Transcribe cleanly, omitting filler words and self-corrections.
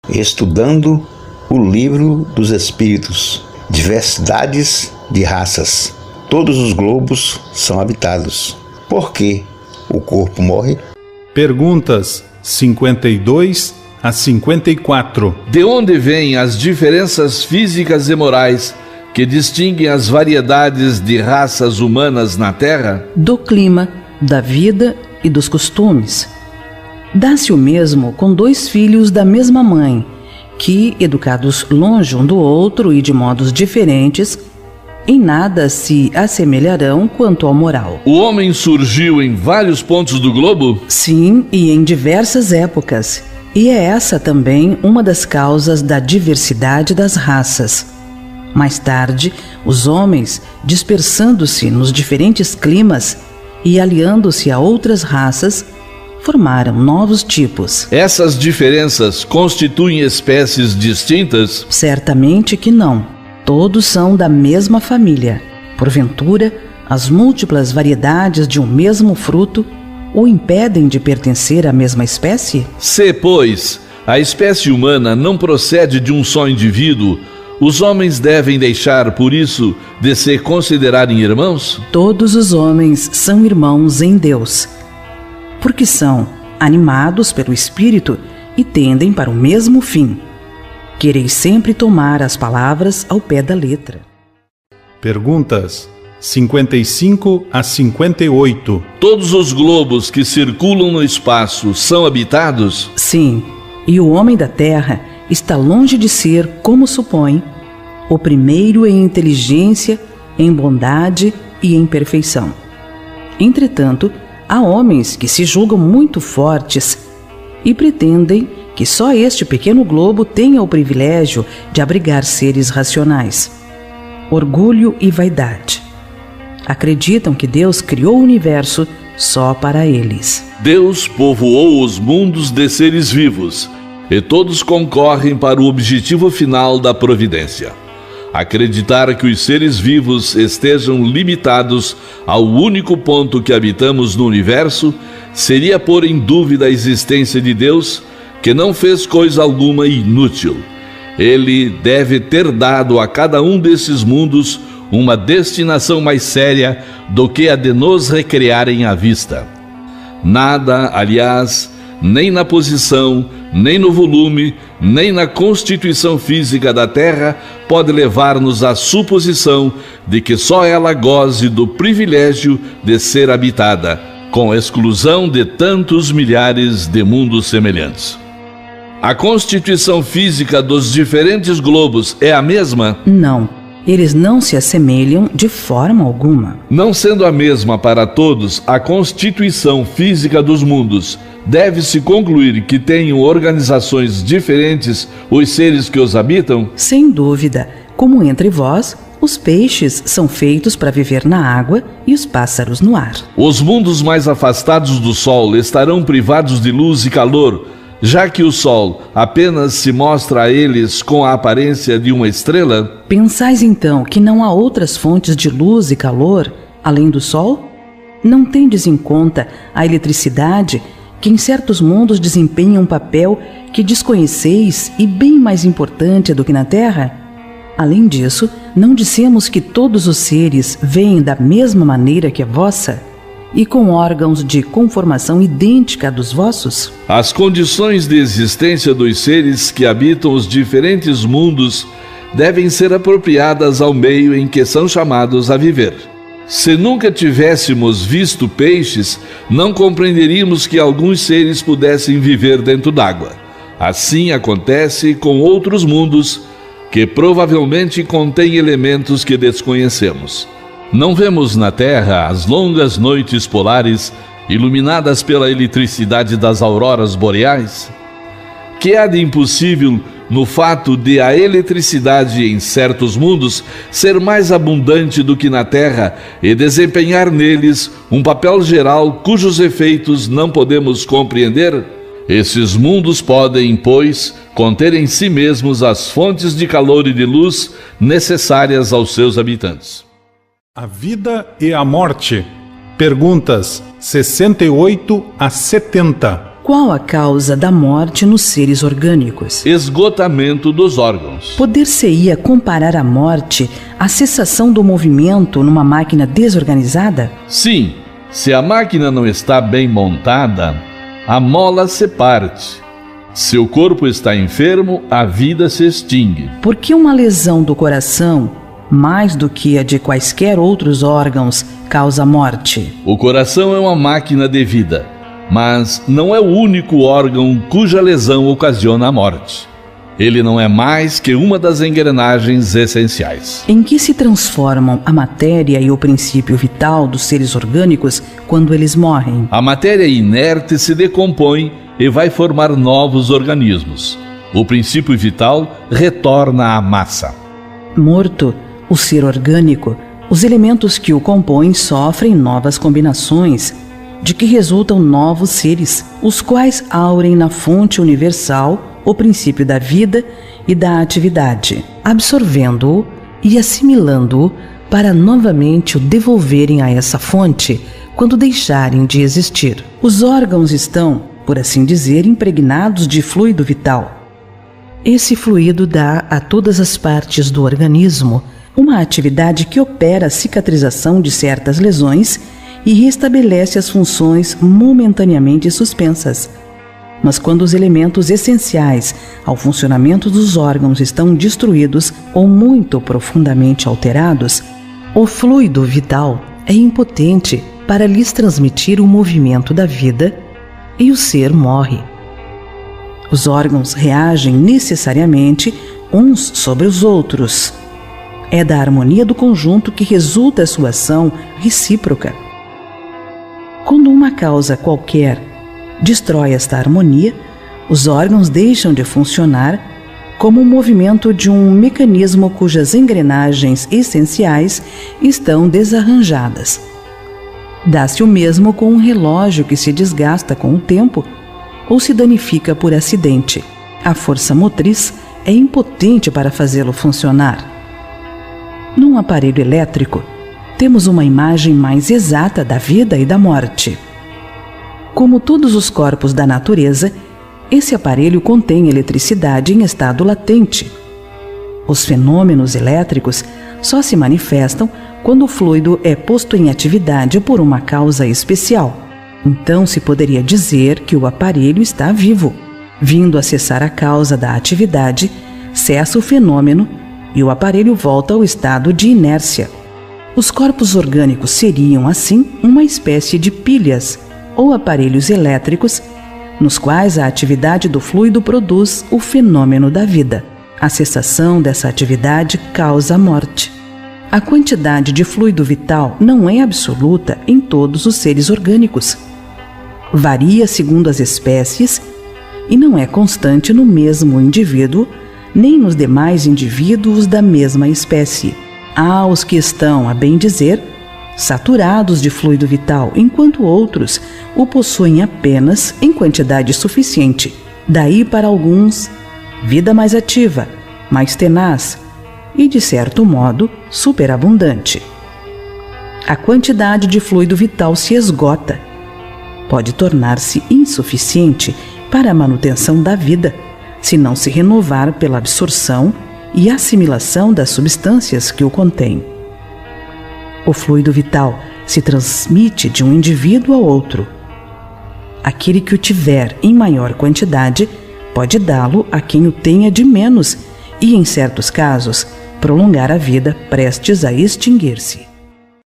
estudando o livro dos espíritos, diversidades de raças. Todos os globos são habitados. Por que o corpo morre? Perguntas 52 a 54. De onde vêm as diferenças físicas e morais que distinguem as variedades de raças humanas na Terra? Do clima, da vida e dos costumes. Dá-se o mesmo com dois filhos da mesma mãe, que, educados longe um do outro e de modos diferentes, em nada se assemelharão quanto ao moral. O homem surgiu em vários pontos do globo? Sim, e em diversas épocas. E é essa também uma das causas da diversidade das raças. Mais tarde, os homens, dispersando-se nos diferentes climas e aliando-se a outras raças, formaram novos tipos. Essas diferenças constituem espécies distintas? Certamente que não. Todos são da mesma família. Porventura, as múltiplas variedades de um mesmo fruto o impedem de pertencer à mesma espécie? Se, pois, a espécie humana não procede de um só indivíduo, os homens devem deixar, por isso, de se considerarem irmãos? Todos os homens são irmãos em Deus, porque são animados pelo Espírito e tendem para o mesmo fim. Quereis sempre tomar as palavras ao pé da letra. Perguntas 55 a 58. Todos os globos que circulam no espaço são habitados? Sim, e o homem da Terra está longe de ser, como supõe, o primeiro em inteligência, em bondade e em perfeição. Entretanto, há homens que se julgam muito fortes e pretendem que só este pequeno globo tenha o privilégio de abrigar seres racionais. Orgulho e vaidade. Acreditam que Deus criou o universo só para eles. Deus povoou os mundos de seres vivos, e todos concorrem para o objetivo final da providência. Acreditar que os seres vivos estejam limitados ao único ponto que habitamos no universo seria pôr em dúvida a existência de Deus, que não fez coisa alguma inútil. Ele deve ter dado a cada um desses mundos uma destinação mais séria do que a de nos recriarem à vista. Nada, aliás, nem na posição, nem no volume, nem na constituição física da Terra pode levar-nos à suposição de que só ela goze do privilégio de ser habitada, com exclusão de tantos milhares de mundos semelhantes. A constituição física dos diferentes globos é a mesma? Não, eles não se assemelham de forma alguma. Não sendo a mesma para todos, a constituição física dos mundos, deve-se concluir que tenham organizações diferentes os seres que os habitam? Sem dúvida, como entre vós, os peixes são feitos para viver na água e os pássaros no ar. Os mundos mais afastados do Sol estarão privados de luz e calor, já que o Sol apenas se mostra a eles com a aparência de uma estrela? Pensais então que não há outras fontes de luz e calor além do Sol? Não tendes em conta a eletricidade, que em certos mundos desempenha um papel que desconheceis e bem mais importante do que na Terra? Além disso, não dissemos que todos os seres vêm da mesma maneira que a vossa? E com órgãos de conformação idêntica à dos vossos? As condições de existência dos seres que habitam os diferentes mundos devem ser apropriadas ao meio em que são chamados a viver. Se nunca tivéssemos visto peixes, não compreenderíamos que alguns seres pudessem viver dentro d'água. Assim acontece com outros mundos que provavelmente contêm elementos que desconhecemos. Não vemos na Terra as longas noites polares iluminadas pela eletricidade das auroras boreais? Que há de impossível no fato de a eletricidade em certos mundos ser mais abundante do que na Terra e desempenhar neles um papel geral cujos efeitos não podemos compreender? Esses mundos podem, pois, conter em si mesmos as fontes de calor e de luz necessárias aos seus habitantes. A vida e a morte. Perguntas 68 a 70. Qual a causa da morte nos seres orgânicos? Esgotamento dos órgãos. Poder-se-ia comparar a morte à cessação do movimento numa máquina desorganizada? Sim, se a máquina não está bem montada, a mola se parte. Se o corpo está enfermo, a vida se extingue. Por que uma lesão do coração, mais do que a de quaisquer outros órgãos, causa morte? O coração é uma máquina de vida, mas não é o único órgão cuja lesão ocasiona a morte. Ele não é mais que uma das engrenagens essenciais. Em que se transformam a matéria e o princípio vital dos seres orgânicos quando eles morrem? A matéria inerte se decompõe e vai formar novos organismos. O princípio vital retorna à massa. Morto, o ser orgânico, os elementos que o compõem sofrem novas combinações, de que resultam novos seres, os quais aurem na fonte universal o princípio da vida e da atividade, absorvendo-o e assimilando-o para novamente o devolverem a essa fonte quando deixarem de existir. Os órgãos estão, por assim dizer, impregnados de fluido vital. Esse fluido dá a todas as partes do organismo uma atividade que opera a cicatrização de certas lesões e restabelece as funções momentaneamente suspensas. Mas quando os elementos essenciais ao funcionamento dos órgãos estão destruídos ou muito profundamente alterados, o fluido vital é impotente para lhes transmitir o movimento da vida e o ser morre. Os órgãos reagem necessariamente uns sobre os outros. É da harmonia do conjunto que resulta a sua ação recíproca. Quando uma causa qualquer destrói esta harmonia, os órgãos deixam de funcionar como o movimento de um mecanismo cujas engrenagens essenciais estão desarranjadas. Dá-se o mesmo com um relógio que se desgasta com o tempo ou se danifica por acidente. A força motriz é impotente para fazê-lo funcionar. Num aparelho elétrico, temos uma imagem mais exata da vida e da morte. Como todos os corpos da natureza, esse aparelho contém eletricidade em estado latente. Os fenômenos elétricos só se manifestam quando o fluido é posto em atividade por uma causa especial. Então se poderia dizer que o aparelho está vivo. Vindo a cessar a causa da atividade, cessa o fenômeno e o aparelho volta ao estado de inércia. Os corpos orgânicos seriam, assim, uma espécie de pilhas ou aparelhos elétricos nos quais a atividade do fluido produz o fenômeno da vida. A cessação dessa atividade causa a morte. A quantidade de fluido vital não é absoluta em todos os seres orgânicos. Varia segundo as espécies e não é constante no mesmo indivíduo, nem nos demais indivíduos da mesma espécie. Há os que estão, a bem dizer, saturados de fluido vital, enquanto outros o possuem apenas em quantidade suficiente. Daí para alguns, vida mais ativa, mais tenaz e, de certo modo, superabundante. A quantidade de fluido vital se esgota. Pode tornar-se insuficiente para a manutenção da vida, se não se renovar pela absorção e assimilação das substâncias que o contêm. O fluido vital se transmite de um indivíduo a outro. Aquele que o tiver em maior quantidade pode dá-lo a quem o tenha de menos e, em certos casos, prolongar a vida prestes a extinguir-se.